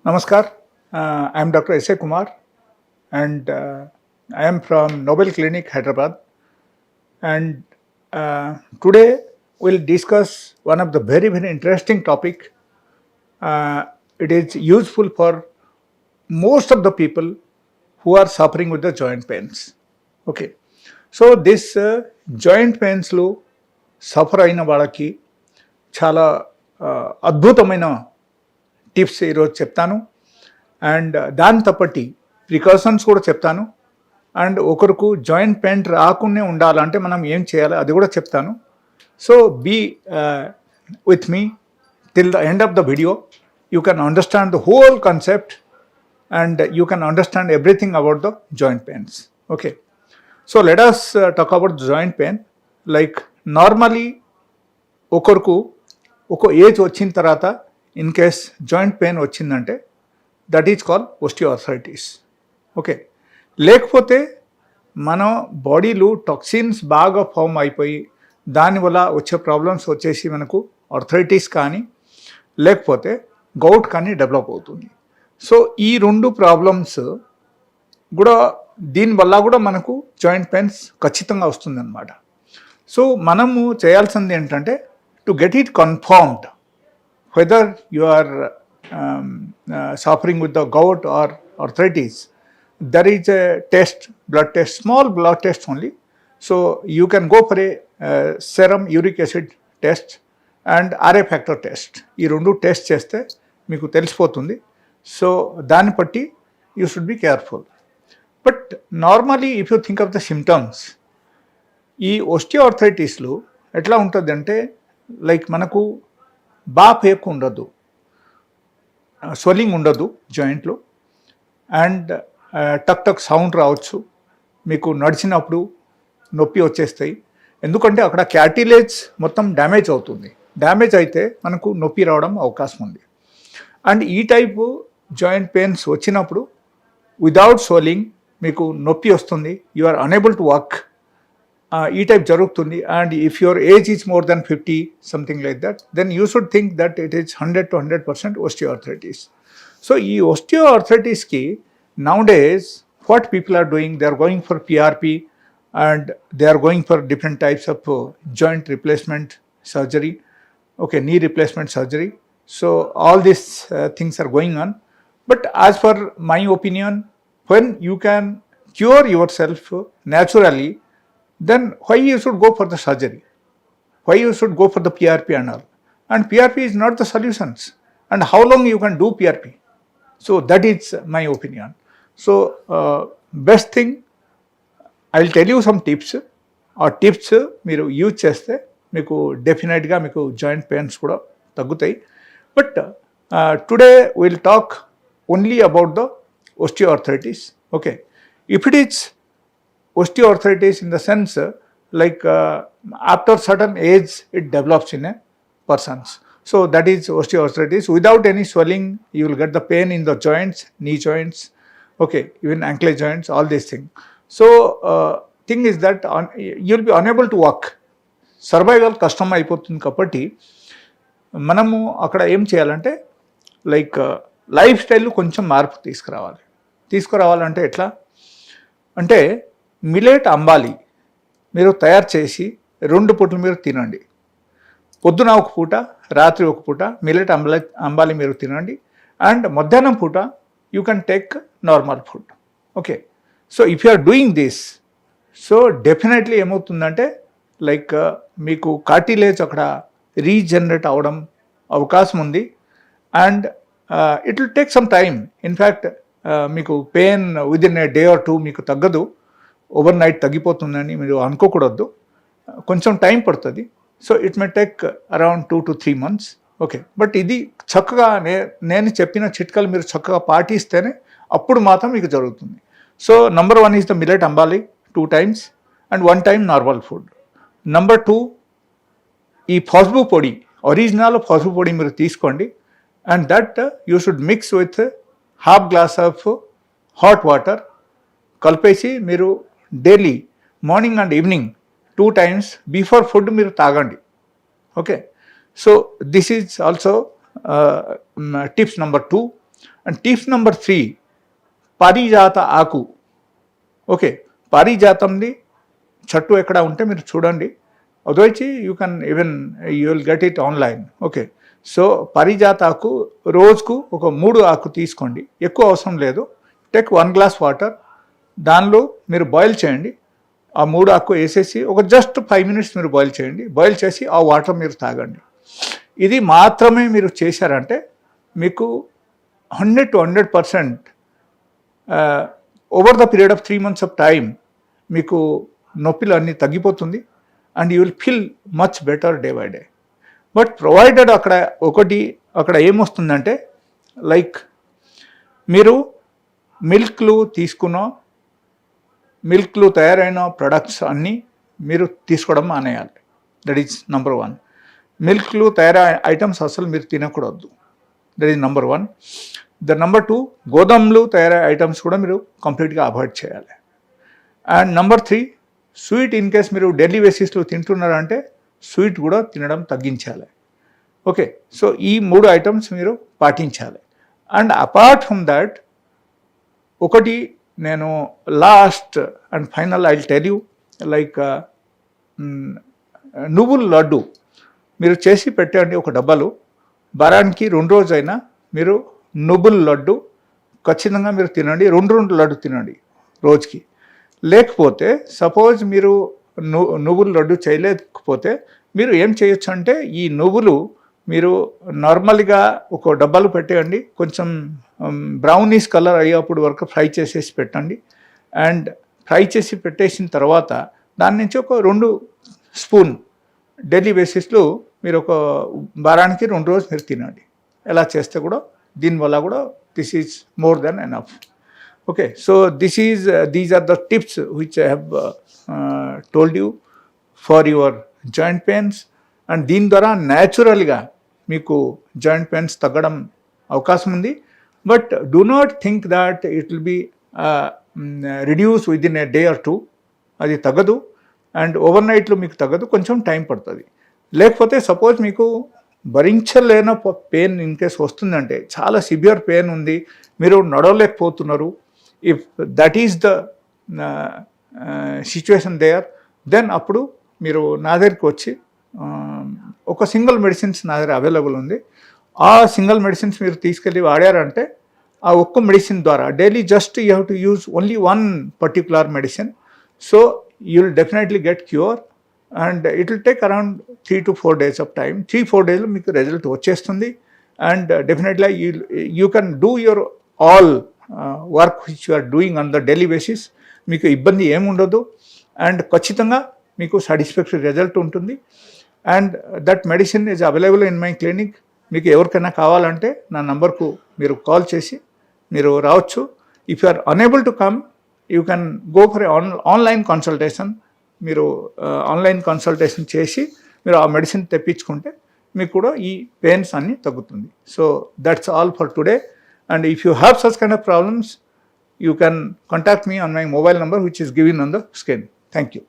Namaskar, I am Dr. S.A. Kumar and I am from Nobel Clinic, Hyderabad. And today we'll discuss one of the very interesting topic. It is useful for most of the people who are suffering with the joint pains. Okay, so this joint pains లో suffer అయిన వాళ్ళకి చాలా అద్భుతమైన tips ఈరోజు చెప్తాను. And దాంతో పాటు precautions కూడా చెప్తాను. అండ్ ఒకరికి జాయింట్ పెయిన్ రాకుండా ఉండాలంటే మనం ఏం చేయాలి అది కూడా చెప్తాను. So be with me till the end of the video. You can understand the whole concept and you can understand everything about the joint pains. Okay, so let us talk about the joint pain. Like normally ఒకరికి ఒక age వచ్చిన తర్వాత in case joint pain వచ్చిందంటే that is call ఓస్టియోఆర్థరైటిస్. Okay, లేకపోతే మన బాడీలో toxins బాగా form అయిపోయి దానివల్ల వచ్చే ప్రాబ్లమ్స్ వచ్చేసి మనకు ఆర్థరైటిస్ కానీ లేకపోతే గౌట్ కానీ డెవలప్ అవుతుంది. సో ఈ రెండు ప్రాబ్లమ్స్ కూడా దీనివల్ల కూడా మనకు జాయింట్ పెయిన్స్ ఖచ్చితంగా వస్తుందన్నమాట. సో మనము చేయాల్సింది ఏంటంటే to get it confirmed whether you are suffering with the gout or arthritis. There is a test, blood test, small blood test only. So you can go for a serum uric acid test and RA factor test. ఈ రెండు test చేస్తే మీకు తెలిసిపోతుంది. So దాన్ని బట్టి you should be careful. But normally if you think of the symptoms, ఈ ఓస్టియోఆర్థరైటిస్లో ఎట్లా ఉంటుంది అంటే లైక్ మనకు పేకు ఉండదు, స్వెల్లింగ్ ఉండదు జాయింట్లో, అండ్ టక్ టక్ సౌండ్ రావచ్చు, మీకు నడిచినప్పుడు నొప్పి వచ్చేస్తాయి. ఎందుకంటే అక్కడ క్యాటిలేజ్ మొత్తం డ్యామేజ్ అవుతుంది. డ్యామేజ్ అయితే మనకు నొప్పి రావడం అవకాశం ఉంది. అండ్ ఈ టైపు జాయింట్ పెయిన్స్ వచ్చినప్పుడు విదౌట్ స్వెల్లింగ్ మీకు నొప్పి వస్తుంది, you are unable to walk. ఈ టైప్ జరుగుతుంది. And if your age is more than 50 something like that, then you should think that it is 100 to 100% osteoarthritis. So ఈ ఓస్టియోఆర్థరైటిస్కి now days what people are doing, they are going for PRP and they are going for different types of joint replacement surgery. Okay, knee replacement surgery. So all these things are going on. But as per my opinion, when you can cure yourself naturally, then why you should go for the surgery? Why you should go for the PRP and all? And PRP is not the solutions. And how long you can do PRP? So that is my opinion. So best thing, I will tell you some tips. ఆ tips మీరు use చేస్తే మీకు డెఫినెట్గా మీకు joint pains కూడా తగ్గుతాయి. But today will talk only about the osteoarthritis. Okay, if it is osteoarthritis in the sense like after certain age it develops in a persons, so that is osteoarthritis. Without any swelling you will get the pain in the joints, knee joints, okay, even ankle joints, all these things. So thing is that you will be unable to walk, survival కష్టం అయిపోతుంది. కాబట్టి మనము అక్కడ ఏం చేయాలంటే like life style కొంచెం మార్పు తీసుకురావాలంటే ఎట్లా అంటే మిలెట్ అంబాలి మీరు తయారు చేసి 2 పూటలు మీరు తినండి. పొద్దున ఒక పూట, రాత్రి ఒక పూట మిలెట్ అంబాలి మీరు తినండి. అండ్ మధ్యాహ్నం పూట you can take normal food. Okay, so if you are doing this, so definitely ఏమవుతుందంటే లైక్ మీకు కార్టిలేజ్ అక్కడ రీజనరేట్ అవ్వడం అవకాశం ఉంది. And it will take some time. In fact మీకు pain within a day or 2 మీకు తగ్గదు, ఓవర్ నైట్ తగ్గిపోతుందని మీరు అనుకోకూడదు, కొంచెం టైం పడుతుంది. So it may take around 2 to 3 months. Okay, but ఇది చక్కగా నేను చెప్పిన చిట్కాలు మీరు చక్కగా పాటిస్తేనే అప్పుడు మాత్రం మీకు జరుగుతుంది. So number 1 is the millet ambali 2 times and 1 time normal food. Number 2, ఈ పసుపు పొడి, ఒరిజినల్ పసుపు పొడి మీరు తీసుకోండి. And that you should mix with half glass of hot water కలిపేసి మీరు daily morning and evening 2 times before food మీరు తాగండి. Okay, so this is also tips number 2. And tip number 3, పారిజాత ఆకు. ఓకే, పారిజాతంది చెట్టు ఎక్కడ ఉంటే మీరు చూడండి, అదొచ్చి you will get it online. Okay, so పారిజాత ఆకు రోజుకు ఒక 3 ఆకు తీసుకోండి, ఎక్కువ అవసరం లేదు. టేక్ 1 గ్లాస్ వాటర్, దానిలో మీరు బాయిల్ చేయండి. ఆ 3 ఆకు వేసేసి ఒక జస్ట్ 5 మినిట్స్ మీరు బాయిల్ చేయండి. బాయిల్ చేసి ఆ వాటర్ మీరు తాగండి. ఇది మాత్రమే మీరు చేశారంటే మీకు 100 to 100% over the period of 3 months of time మీకు నొప్పిలు అన్నీ తగ్గిపోతుంది. And you will feel much better day by day. But provided అక్కడ ఏమొస్తుందంటే, లైక్ మీరు మిల్క్లు తయారైన ప్రొడక్ట్స్ అన్నీ మీరు తీసుకోవడం మానేయాలి. That is number 1. మిల్క్లు తయారైన ఐటమ్స్ అసలు మీరు తినకూడదు. That is number 1. నెంబర్ 2, గోధుమలు తయారయ్యే ఐటమ్స్ కూడా మీరు కంప్లీట్గా అవాయిడ్ చేయాలి. And number 3, sweet in case మీరు డైలీ బేసిస్లో తింటున్నారంటే స్వీట్ కూడా తినడం తగ్గించాలి. ఓకే, సో ఈ 3 ఐటమ్స్ మీరు పాటించాలి. అండ్ అపార్ట్ ఫ్రమ్ దాట్, ఒకటి నేను last and final I will tell you, like నువ్వుల లడ్డు మీరు చేసి పెట్టండి ఒక డబ్బాలో. వారానికి 2 రోజైనా మీరు నువ్వుల లడ్డు ఖచ్చితంగా మీరు తినండి. 2 లడ్డు తినండి రోజుకి. లేకపోతే సపోజ్ మీరు నువ్వుల లడ్డు చేయలేకపోతే మీరు ఏం చేయొచ్చు అంటే, ఈ నువ్వులు మీరు నార్మల్గా ఒక డబ్బాలు పెట్టేయండి. కొంచెం బ్రౌనీస్ కలర్ అయ్యేప్పుడు వరకు ఫ్రై చేసేసి పెట్టండి. అండ్ ఫ్రై చేసి పెట్టేసిన తర్వాత దాని నుంచి ఒక 2 స్పూన్ డైలీ బేసిస్లో మీరు ఒక వారానికి 2 రోజులు మీరు తినండి. ఎలా చేస్తే కూడా దీనివల్ల కూడా this is more than enough. Okay, so these are the tips which I have told you for your joint pains. And దీని ద్వారా న్యాచురల్గా మీకు జాయింట్ పెయిన్స్ తగ్గడం అవకాశం ఉంది. But do not think that it will be reduce within a day or 2. అది తగ్గదు. And over నైట్లో మీకు తగ్గదు, కొంచెం టైం పడుతుంది. లేకపోతే సపోజ్ మీకు భరించలేని పెయిన్ ఇన్ కేస్ వస్తుందంటే, చాలా సివియర్ పెయిన్ ఉంది, మీరు నడవలేకపోతున్నారు, if that is the situation there, then అప్పుడు మీరు నా దగ్గరికి వచ్చి ఒక సింగిల్ మెడిసిన్స్ నా దగ్గర అవైలబుల్ ఉంది. ఆ సింగిల్ మెడిసిన్స్ మీరు తీసుకెళ్ళి వాడారంటే, ఆ ఒక్క మెడిసిన్ ద్వారా daily just you have to use only 1 particular medicine. So you will definitely get cure. And it will take around 3 to 4 days of time. 3-4 days మీకు రిజల్ట్ వచ్చేస్తుంది. And definitely you can do your all work which you are doing on the daily basis. మీకు ఇబ్బంది ఏముండదు. And ఖచ్చితంగా మీకు satisfactory result ఉంటుంది. And that medicine is available in my clinic. మీకు ఎవరికైనా కావాలంటే నా నంబర్కు మీరు కాల్ చేసి మీరు రావచ్చు. If you are unable to come, you can go for online consultation. మీరు ఆన్లైన్ కన్సల్టేషన్ చేసి మీరు ఆ మెడిసిన్ తెప్పించుకుంటే మీకు కూడా ఈ పెయిన్స్ అన్నీ తగ్గుతుంది. So that's all for today. And if you have such kind of problems, you can contact me on my mobile number which is given on the screen. Thank you.